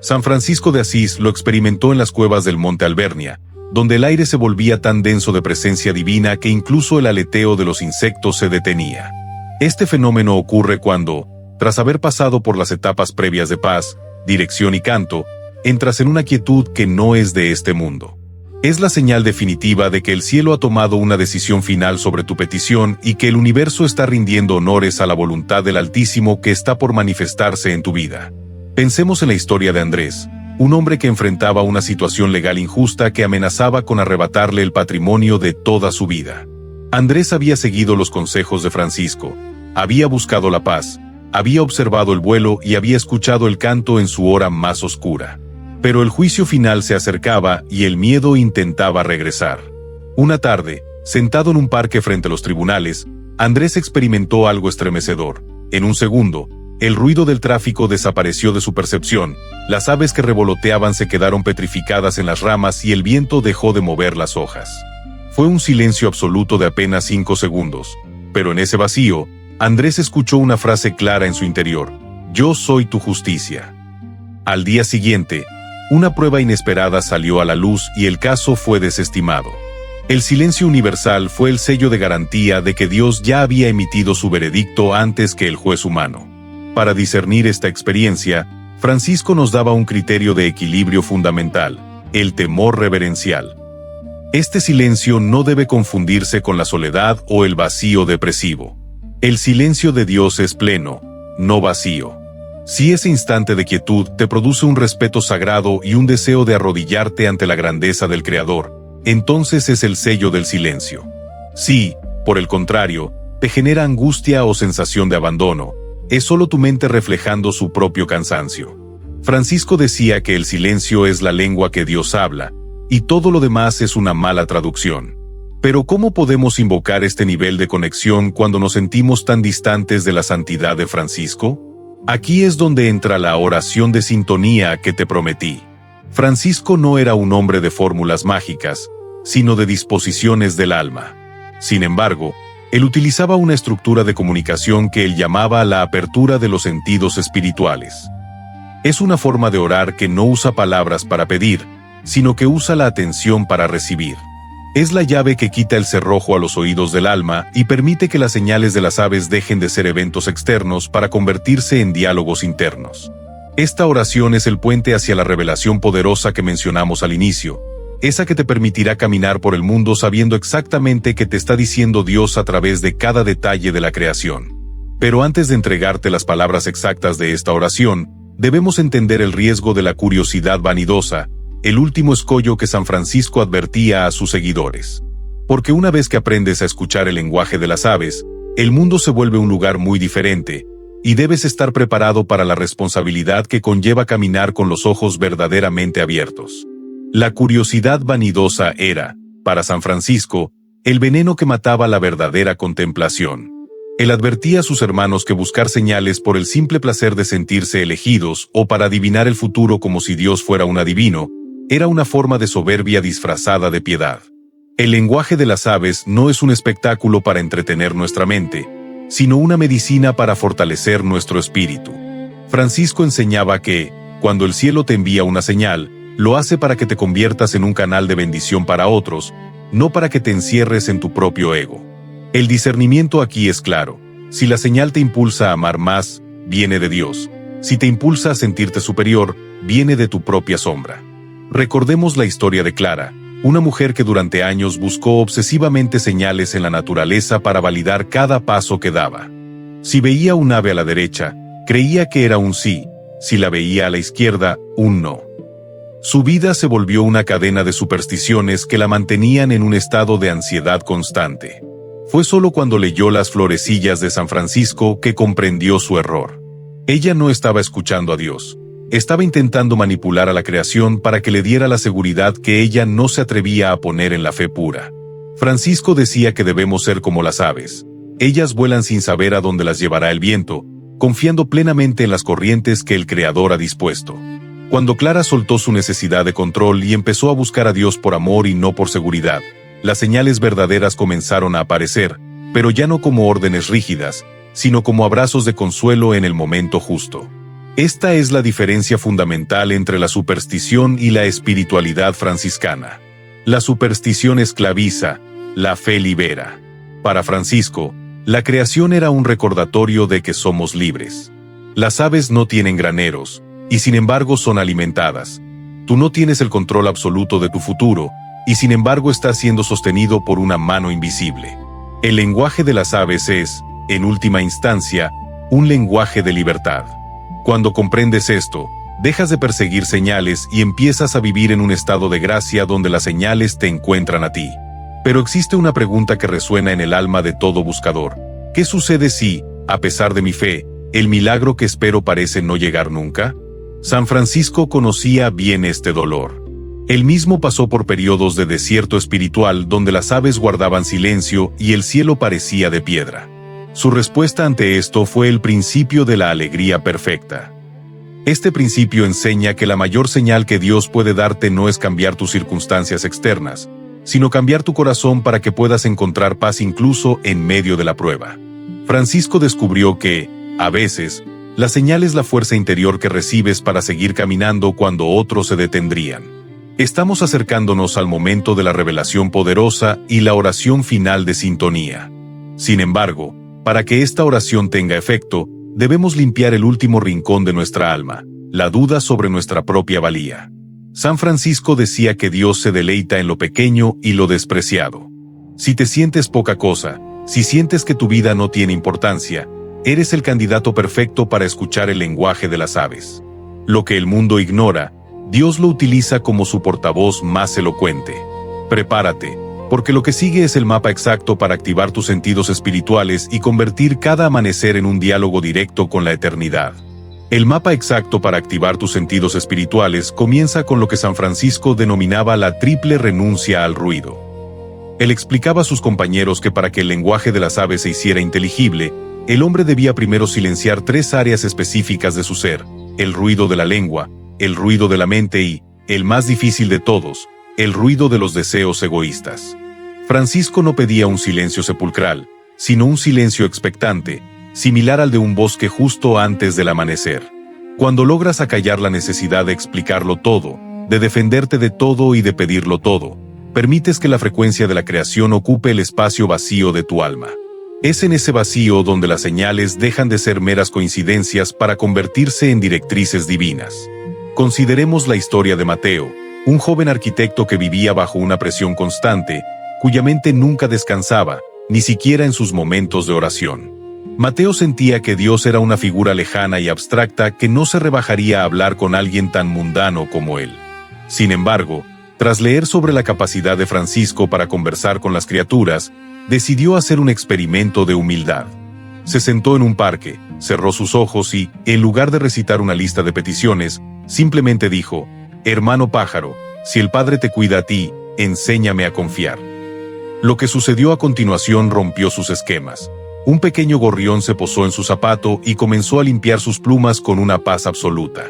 San Francisco de Asís lo experimentó en las cuevas del Monte Albernia, donde el aire se volvía tan denso de presencia divina que incluso el aleteo de los insectos se detenía. Este fenómeno ocurre cuando, tras haber pasado por las etapas previas de paz, dirección y canto, entras en una quietud que no es de este mundo. Es la señal definitiva de que el cielo ha tomado una decisión final sobre tu petición y que el universo está rindiendo honores a la voluntad del Altísimo que está por manifestarse en tu vida. Pensemos en la historia de Andrés, un hombre que enfrentaba una situación legal injusta que amenazaba con arrebatarle el patrimonio de toda su vida. Andrés había seguido los consejos de Francisco, había buscado la paz, había observado el vuelo y había escuchado el canto en su hora más oscura. Pero el juicio final se acercaba y el miedo intentaba regresar. Una tarde, sentado en un parque frente a los tribunales, Andrés experimentó algo estremecedor. En un segundo, el ruido del tráfico desapareció de su percepción, las aves que revoloteaban se quedaron petrificadas en las ramas y el viento dejó de mover las hojas. Fue un silencio absoluto de apenas 5 segundos, pero en ese vacío, Andrés escuchó una frase clara en su interior: «Yo soy tu justicia». Al día siguiente, una prueba inesperada salió a la luz y el caso fue desestimado. El silencio universal fue el sello de garantía de que Dios ya había emitido su veredicto antes que el juez humano. Para discernir esta experiencia, Francisco nos daba un criterio de equilibrio fundamental: el temor reverencial. Este silencio no debe confundirse con la soledad o el vacío depresivo. El silencio de Dios es pleno, no vacío. Si ese instante de quietud te produce un respeto sagrado y un deseo de arrodillarte ante la grandeza del Creador, entonces es el sello del silencio. Si, por el contrario, te genera angustia o sensación de abandono, es solo tu mente reflejando su propio cansancio. Francisco decía que el silencio es la lengua que Dios habla, y todo lo demás es una mala traducción. Pero ¿cómo podemos invocar este nivel de conexión cuando nos sentimos tan distantes de la santidad de Francisco? Aquí es donde entra la oración de sintonía que te prometí. Francisco no era un hombre de fórmulas mágicas, sino de disposiciones del alma. Sin embargo, él utilizaba una estructura de comunicación que él llamaba la apertura de los sentidos espirituales. Es una forma de orar que no usa palabras para pedir, sino que usa la atención para recibir. Es la llave que quita el cerrojo a los oídos del alma y permite que las señales de las aves dejen de ser eventos externos para convertirse en diálogos internos. Esta oración es el puente hacia la revelación poderosa que mencionamos al inicio, esa que te permitirá caminar por el mundo sabiendo exactamente qué te está diciendo Dios a través de cada detalle de la creación. Pero antes de entregarte las palabras exactas de esta oración, debemos entender el riesgo de la curiosidad vanidosa, el último escollo que San Francisco advertía a sus seguidores. Porque una vez que aprendes a escuchar el lenguaje de las aves, el mundo se vuelve un lugar muy diferente, y debes estar preparado para la responsabilidad que conlleva caminar con los ojos verdaderamente abiertos. La curiosidad vanidosa era, para San Francisco, el veneno que mataba la verdadera contemplación. Él advertía a sus hermanos que buscar señales por el simple placer de sentirse elegidos o para adivinar el futuro como si Dios fuera un adivino, era una forma de soberbia disfrazada de piedad. El lenguaje de las aves no es un espectáculo para entretener nuestra mente, sino una medicina para fortalecer nuestro espíritu. Francisco enseñaba que, cuando el cielo te envía una señal, Lo hace para que te conviertas en un canal de bendición para otros, no para que te encierres en tu propio ego. El discernimiento aquí es claro. Si la señal te impulsa a amar más, viene de Dios. Si te impulsa a sentirte superior, viene de tu propia sombra. Recordemos la historia de Clara, una mujer que durante años buscó obsesivamente señales en la naturaleza para validar cada paso que daba. Si veía un ave a la derecha, creía que era un sí; si la veía a la izquierda, un no. Su vida se volvió una cadena de supersticiones que la mantenían en un estado de ansiedad constante. Fue solo cuando leyó Las florecillas de San Francisco que comprendió su error. Ella no estaba escuchando a Dios. Estaba intentando manipular a la creación para que le diera la seguridad que ella no se atrevía a poner en la fe pura. Francisco decía que debemos ser como las aves. Ellas vuelan sin saber a dónde las llevará el viento, confiando plenamente en las corrientes que el Creador ha dispuesto. Cuando Clara soltó su necesidad de control y empezó a buscar a Dios por amor y no por seguridad, las señales verdaderas comenzaron a aparecer, pero ya no como órdenes rígidas, sino como abrazos de consuelo en el momento justo. Esta es la diferencia fundamental entre la superstición y la espiritualidad franciscana. La superstición esclaviza, la fe libera. Para Francisco, la creación era un recordatorio de que somos libres. Las aves no tienen graneros, y sin embargo son alimentadas. Tú no tienes el control absoluto de tu futuro, y sin embargo estás siendo sostenido por una mano invisible. El lenguaje de las aves es, en última instancia, un lenguaje de libertad. Cuando comprendes esto, dejas de perseguir señales y empiezas a vivir en un estado de gracia donde las señales te encuentran a ti. Pero existe una pregunta que resuena en el alma de todo buscador. ¿Qué sucede si, a pesar de mi fe, el milagro que espero parece no llegar nunca? San Francisco conocía bien este dolor. Él mismo pasó por periodos de desierto espiritual donde las aves guardaban silencio y el cielo parecía de piedra. Su respuesta ante esto fue el principio de la alegría perfecta. Este principio enseña que la mayor señal que Dios puede darte no es cambiar tus circunstancias externas, sino cambiar tu corazón para que puedas encontrar paz incluso en medio de la prueba. Francisco descubrió que, a veces, la señal es la fuerza interior que recibes para seguir caminando cuando otros se detendrían. Estamos acercándonos al momento de la revelación poderosa y la oración final de sintonía. Sin embargo, para que esta oración tenga efecto, debemos limpiar el último rincón de nuestra alma, la duda sobre nuestra propia valía. San Francisco decía que Dios se deleita en lo pequeño y lo despreciado. Si te sientes poca cosa, si sientes que tu vida no tiene importancia, eres el candidato perfecto para escuchar el lenguaje de las aves. Lo que el mundo ignora, Dios lo utiliza como su portavoz más elocuente. Prepárate, porque lo que sigue es el mapa exacto para activar tus sentidos espirituales y convertir cada amanecer en un diálogo directo con la eternidad. El mapa exacto para activar tus sentidos espirituales comienza con lo que San Francisco denominaba la triple renuncia al ruido. Él explicaba a sus compañeros que para que el lenguaje de las aves se hiciera inteligible, el hombre debía primero silenciar 3 áreas específicas de su ser: el ruido de la lengua, el ruido de la mente y, el más difícil de todos, el ruido de los deseos egoístas. Francisco no pedía un silencio sepulcral, sino un silencio expectante, similar al de un bosque justo antes del amanecer. Cuando logras acallar la necesidad de explicarlo todo, de defenderte de todo y de pedirlo todo, permites que la frecuencia de la creación ocupe el espacio vacío de tu alma. Es en ese vacío donde las señales dejan de ser meras coincidencias para convertirse en directrices divinas. Consideremos la historia de Mateo, un joven arquitecto que vivía bajo una presión constante, cuya mente nunca descansaba, ni siquiera en sus momentos de oración. Mateo sentía que Dios era una figura lejana y abstracta que no se rebajaría a hablar con alguien tan mundano como él. Sin embargo, tras leer sobre la capacidad de Francisco para conversar con las criaturas, decidió hacer un experimento de humildad. Se sentó en un parque, cerró sus ojos y, en lugar de recitar una lista de peticiones, simplemente dijo: «Hermano pájaro, si el Padre te cuida a ti, enséñame a confiar». Lo que sucedió a continuación rompió sus esquemas. Un pequeño gorrión se posó en su zapato y comenzó a limpiar sus plumas con una paz absoluta.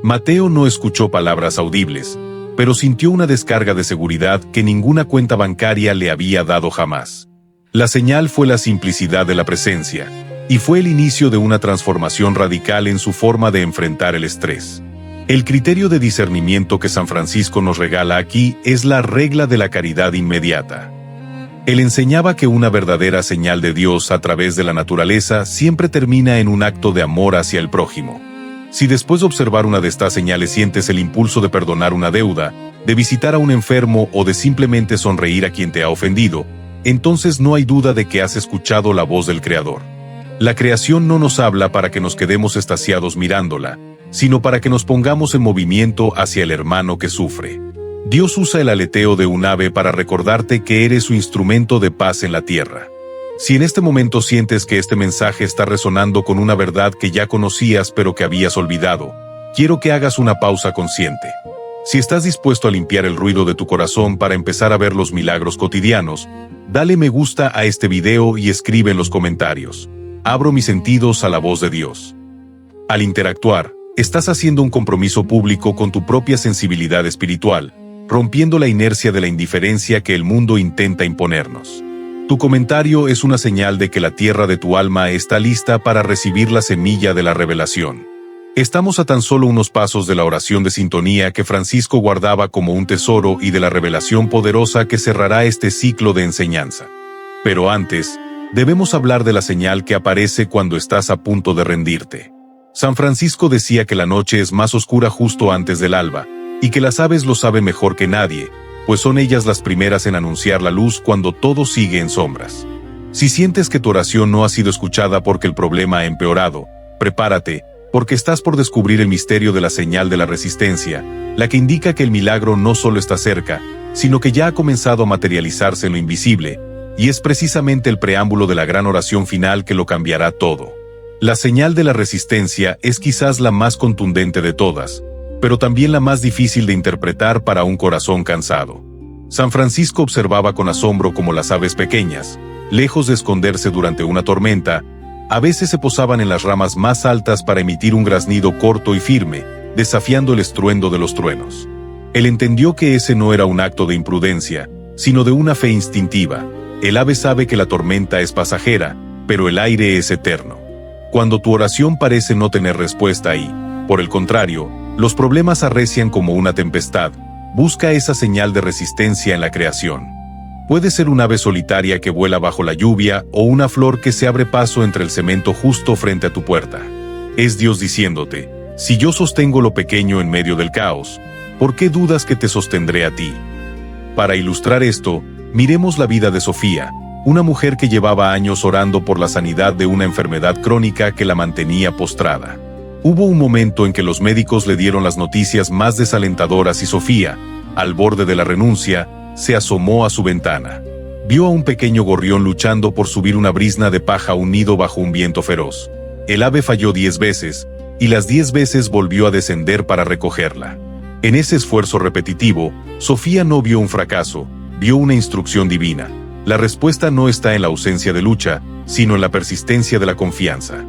Mateo no escuchó palabras audibles, pero sintió una descarga de seguridad que ninguna cuenta bancaria le había dado jamás. La señal fue la simplicidad de la presencia, y fue el inicio de una transformación radical en su forma de enfrentar el estrés. El criterio de discernimiento que San Francisco nos regala aquí es la regla de la caridad inmediata. Él enseñaba que una verdadera señal de Dios a través de la naturaleza siempre termina en un acto de amor hacia el prójimo. Si después de observar una de estas señales sientes el impulso de perdonar una deuda, de visitar a un enfermo o de simplemente sonreír a quien te ha ofendido, entonces no hay duda de que has escuchado la voz del Creador. La creación no nos habla para que nos quedemos extasiados mirándola, sino para que nos pongamos en movimiento hacia el hermano que sufre. Dios usa el aleteo de un ave para recordarte que eres su instrumento de paz en la tierra. Si en este momento sientes que este mensaje está resonando con una verdad que ya conocías pero que habías olvidado, quiero que hagas una pausa consciente. Si estás dispuesto a limpiar el ruido de tu corazón para empezar a ver los milagros cotidianos, dale me gusta a este video y escribe en los comentarios: abro mis sentidos a la voz de Dios. Al interactuar, estás haciendo un compromiso público con tu propia sensibilidad espiritual, rompiendo la inercia de la indiferencia que el mundo intenta imponernos. Tu comentario es una señal de que la tierra de tu alma está lista para recibir la semilla de la revelación. Estamos a tan solo unos pasos de la oración de sintonía que Francisco guardaba como un tesoro y de la revelación poderosa que cerrará este ciclo de enseñanza. Pero antes, debemos hablar de la señal que aparece cuando estás a punto de rendirte. San Francisco decía que la noche es más oscura justo antes del alba, y que las aves lo saben mejor que nadie, pues son ellas las primeras en anunciar la luz cuando todo sigue en sombras. Si sientes que tu oración no ha sido escuchada porque el problema ha empeorado, prepárate, porque estás por descubrir el misterio de la señal de la resistencia, la que indica que el milagro no solo está cerca, sino que ya ha comenzado a materializarse en lo invisible, y es precisamente el preámbulo de la gran oración final que lo cambiará todo. La señal de la resistencia es quizás la más contundente de todas, pero también la más difícil de interpretar para un corazón cansado. San Francisco observaba con asombro cómo las aves pequeñas, lejos de esconderse durante una tormenta, a veces se posaban en las ramas más altas para emitir un graznido corto y firme, desafiando el estruendo de los truenos. Él entendió que ese no era un acto de imprudencia, sino de una fe instintiva. El ave sabe que la tormenta es pasajera, pero el aire es eterno. Cuando tu oración parece no tener respuesta y, por el contrario, los problemas arrecian como una tempestad, busca esa señal de resistencia en la creación. Puede ser un ave solitaria que vuela bajo la lluvia o una flor que se abre paso entre el cemento justo frente a tu puerta. Es Dios diciéndote: si yo sostengo lo pequeño en medio del caos, ¿por qué dudas que te sostendré a ti? Para ilustrar esto, miremos la vida de Sofía, una mujer que llevaba años orando por la sanidad de una enfermedad crónica que la mantenía postrada. Hubo un momento en que los médicos le dieron las noticias más desalentadoras y Sofía, al borde de la renuncia, se asomó a su ventana. Vio a un pequeño gorrión luchando por subir una brizna de paja unido bajo un viento feroz. El ave falló 10 veces, y las 10 veces volvió a descender para recogerla. En ese esfuerzo repetitivo, Sofía no vio un fracaso, vio una instrucción divina. La respuesta no está en la ausencia de lucha, sino en la persistencia de la confianza.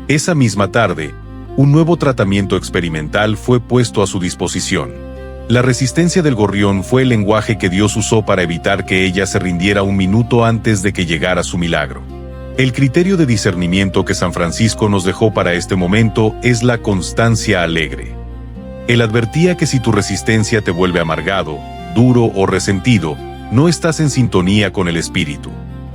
Esa misma tarde, un nuevo tratamiento experimental fue puesto a su disposición. La resistencia del gorrión fue el lenguaje que Dios usó para evitar que ella se rindiera un minuto antes de que llegara su milagro. El criterio de discernimiento que San Francisco nos dejó para este momento es la constancia alegre. Él advertía que si tu resistencia te vuelve amargado, duro o resentido, no estás en sintonía con el espíritu.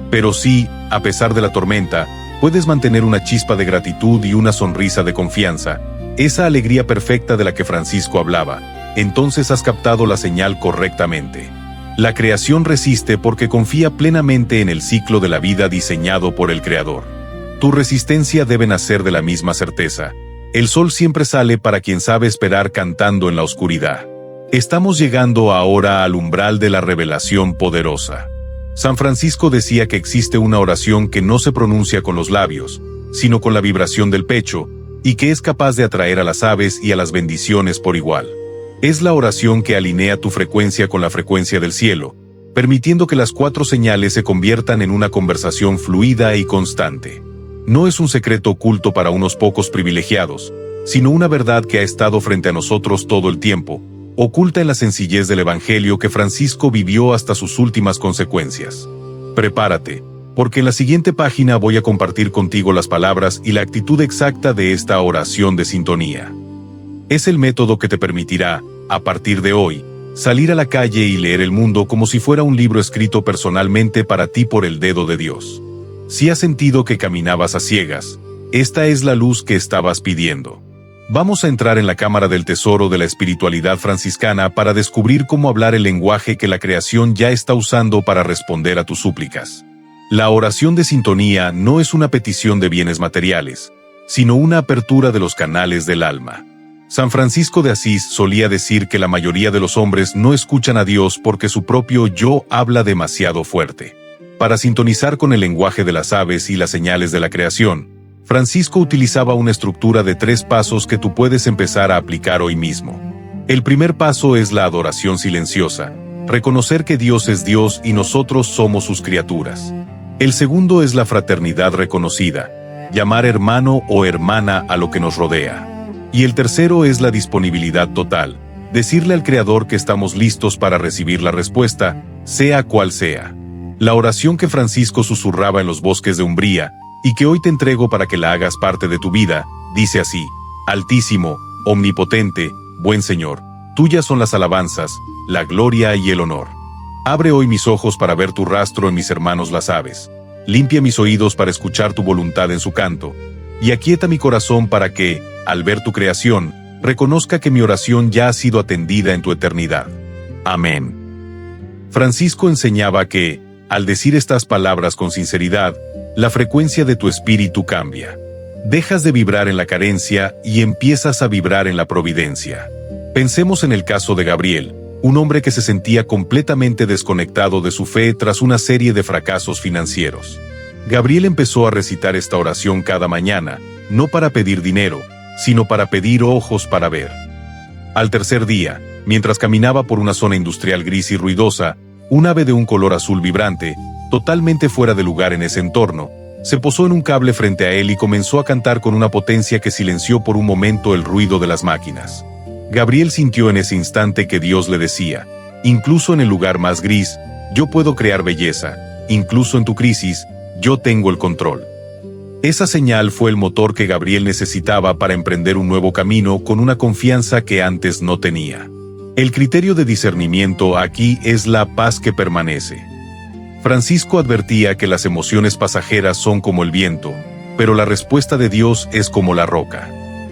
Pero si, a pesar de la tormenta, puedes mantener una chispa de gratitud y una sonrisa de confianza, esa alegría perfecta de la que Francisco hablaba, entonces has captado la señal correctamente. La creación resiste porque confía plenamente en el ciclo de la vida diseñado por el Creador. Tu resistencia debe nacer de la misma certeza. El sol siempre sale para quien sabe esperar cantando en la oscuridad. Estamos llegando ahora al umbral de la revelación poderosa. San Francisco decía que existe una oración que no se pronuncia con los labios, sino con la vibración del pecho, y que es capaz de atraer a las aves y a las bendiciones por igual. Es la oración que alinea tu frecuencia con la frecuencia del cielo, permitiendo que las 4 señales se conviertan en una conversación fluida y constante. No es un secreto oculto para unos pocos privilegiados, sino una verdad que ha estado frente a nosotros todo el tiempo, oculta en la sencillez del Evangelio que Francisco vivió hasta sus últimas consecuencias. Prepárate, porque en la siguiente página voy a compartir contigo las palabras y la actitud exacta de esta oración de sintonía. Es el método que te permitirá, a partir de hoy, salir a la calle y leer el mundo como si fuera un libro escrito personalmente para ti por el dedo de Dios. Si has sentido que caminabas a ciegas, esta es la luz que estabas pidiendo. Vamos a entrar en la cámara del tesoro de la espiritualidad franciscana para descubrir cómo hablar el lenguaje que la creación ya está usando para responder a tus súplicas. La oración de sintonía no es una petición de bienes materiales, sino una apertura de los canales del alma. San Francisco de Asís solía decir que la mayoría de los hombres no escuchan a Dios porque su propio yo habla demasiado fuerte. Para sintonizar con el lenguaje de las aves y las señales de la creación, Francisco utilizaba una estructura de 3 pasos que tú puedes empezar a aplicar hoy mismo. El primer paso es la adoración silenciosa, reconocer que Dios es Dios y nosotros somos sus criaturas. El segundo es la fraternidad reconocida, llamar hermano o hermana a lo que nos rodea. Y el tercero es la disponibilidad total, decirle al Creador que estamos listos para recibir la respuesta, sea cual sea. La oración que Francisco susurraba en los bosques de Umbría, y que hoy te entrego para que la hagas parte de tu vida, dice así: Altísimo, omnipotente, buen Señor, tuyas son las alabanzas, la gloria y el honor. Abre hoy mis ojos para ver tu rastro en mis hermanos las aves. Limpia mis oídos para escuchar tu voluntad en su canto. Y aquieta mi corazón para que, al ver tu creación, reconozca que mi oración ya ha sido atendida en tu eternidad. Amén. Francisco enseñaba que, al decir estas palabras con sinceridad, la frecuencia de tu espíritu cambia. Dejas de vibrar en la carencia y empiezas a vibrar en la providencia. Pensemos en el caso de Gabriel, un hombre que se sentía completamente desconectado de su fe tras una serie de fracasos financieros. Gabriel empezó a recitar esta oración cada mañana, no para pedir dinero, sino para pedir ojos para ver. Al tercer día, mientras caminaba por una zona industrial gris y ruidosa, un ave de un color azul vibrante, totalmente fuera de lugar en ese entorno, se posó en un cable frente a él y comenzó a cantar con una potencia que silenció por un momento el ruido de las máquinas. Gabriel sintió en ese instante que Dios le decía: incluso en el lugar más gris, yo puedo crear belleza, incluso en tu crisis, yo tengo el control. Esa señal fue el motor que Gabriel necesitaba para emprender un nuevo camino con una confianza que antes no tenía. El criterio de discernimiento aquí es la paz que permanece. Francisco advertía que las emociones pasajeras son como el viento, pero la respuesta de Dios es como la roca.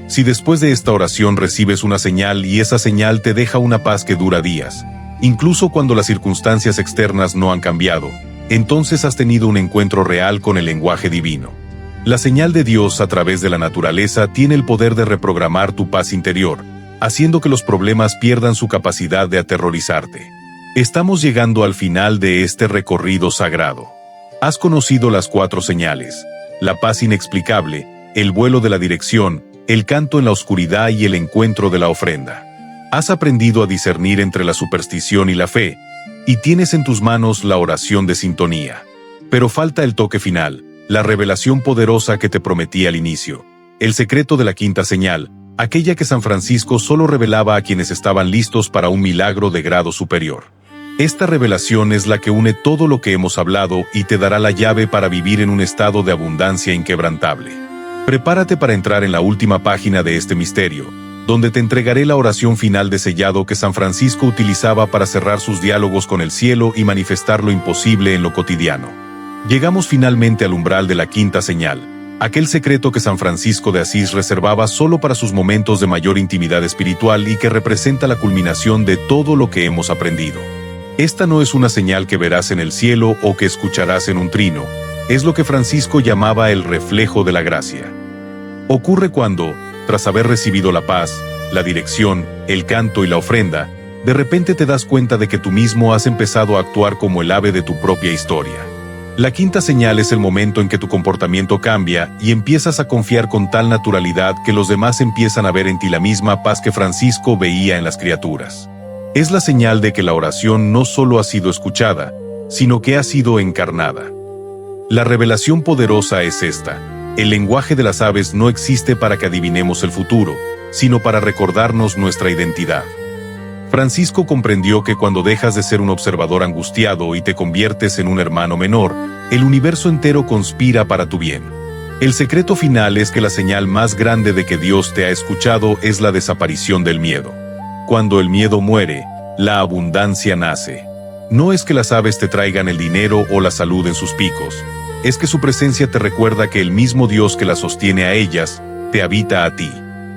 Si después de esta oración recibes una señal y esa señal te deja una paz que dura días, incluso cuando las circunstancias externas no han cambiado, entonces has tenido un encuentro real con el lenguaje divino. La señal de Dios a través de la naturaleza tiene el poder de reprogramar tu paz interior, haciendo que los problemas pierdan su capacidad de aterrorizarte. Estamos llegando al final de este recorrido sagrado. Has conocido las 4 señales: la paz inexplicable, el vuelo de la dirección, el canto en la oscuridad y el encuentro de la ofrenda. Has aprendido a discernir entre la superstición y la fe, y tienes en tus manos la oración de sintonía. Pero falta el toque final, la revelación poderosa que te prometí al inicio, el secreto de la 5ª señal, aquella que San Francisco solo revelaba a quienes estaban listos para un milagro de grado superior. Esta revelación es la que une todo lo que hemos hablado y te dará la llave para vivir en un estado de abundancia inquebrantable. Prepárate para entrar en la última página de este misterio, donde te entregaré la oración final de sellado que San Francisco utilizaba para cerrar sus diálogos con el cielo y manifestar lo imposible en lo cotidiano. Llegamos finalmente al umbral de la 5ª señal, aquel secreto que San Francisco de Asís reservaba solo para sus momentos de mayor intimidad espiritual y que representa la culminación de todo lo que hemos aprendido. Esta no es una señal que verás en el cielo o que escucharás en un trino, es lo que Francisco llamaba el reflejo de la gracia. Ocurre cuando, tras haber recibido la paz, la dirección, el canto y la ofrenda, de repente te das cuenta de que tú mismo has empezado a actuar como el ave de tu propia historia. La 5ª señal es el momento en que tu comportamiento cambia y empiezas a confiar con tal naturalidad que los demás empiezan a ver en ti la misma paz que Francisco veía en las criaturas. Es la señal de que la oración no solo ha sido escuchada, sino que ha sido encarnada. La revelación poderosa es esta: el lenguaje de las aves no existe para que adivinemos el futuro, sino para recordarnos nuestra identidad. Francisco comprendió que cuando dejas de ser un observador angustiado y te conviertes en un hermano menor, el universo entero conspira para tu bien. El secreto final es que la señal más grande de que Dios te ha escuchado es la desaparición del miedo. Cuando el miedo muere, la abundancia nace. No es que las aves te traigan el dinero o la salud en sus picos, es que su presencia te recuerda que el mismo Dios que las sostiene a ellas, te habita a ti.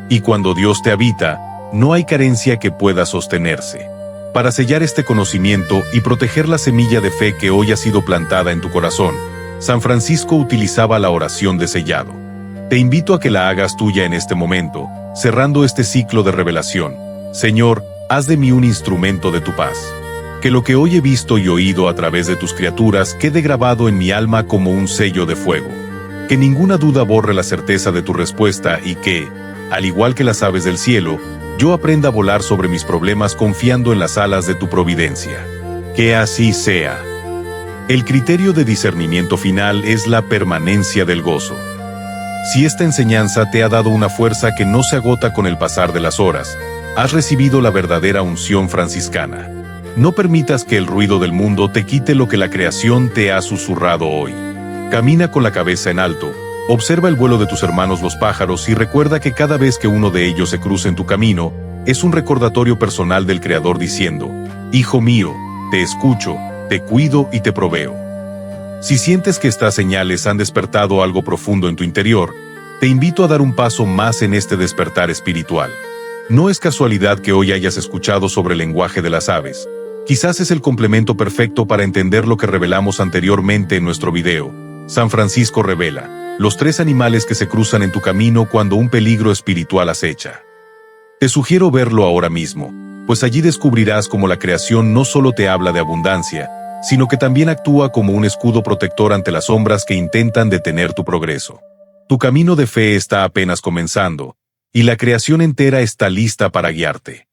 Y cuando Dios te habita, no hay carencia que pueda sostenerse. Para sellar este conocimiento y proteger la semilla de fe que hoy ha sido plantada en tu corazón, San Francisco utilizaba la oración de sellado. Te invito a que la hagas tuya en este momento, cerrando este ciclo de revelación. Señor, haz de mí un instrumento de tu paz. Que lo que hoy he visto y oído a través de tus criaturas quede grabado en mi alma como un sello de fuego. Que ninguna duda borre la certeza de tu respuesta y que, al igual que las aves del cielo, yo aprenda a volar sobre mis problemas confiando en las alas de tu providencia. Que así sea. El criterio de discernimiento final es la permanencia del gozo. Si esta enseñanza te ha dado una fuerza que no se agota con el pasar de las horas, has recibido la verdadera unción franciscana. No permitas que el ruido del mundo te quite lo que la creación te ha susurrado hoy. Camina con la cabeza en alto, observa el vuelo de tus hermanos los pájaros y recuerda que cada vez que uno de ellos se cruza en tu camino, es un recordatorio personal del Creador diciendo: Hijo mío, te escucho, te cuido y te proveo. Si sientes que estas señales han despertado algo profundo en tu interior, te invito a dar un paso más en este despertar espiritual. No es casualidad que hoy hayas escuchado sobre el lenguaje de las aves. Quizás es el complemento perfecto para entender lo que revelamos anteriormente en nuestro video. San Francisco revela los 3 animales que se cruzan en tu camino cuando un peligro espiritual acecha. Te sugiero verlo ahora mismo, pues allí descubrirás cómo la creación no solo te habla de abundancia, sino que también actúa como un escudo protector ante las sombras que intentan detener tu progreso. Tu camino de fe está apenas comenzando, y la creación entera está lista para guiarte.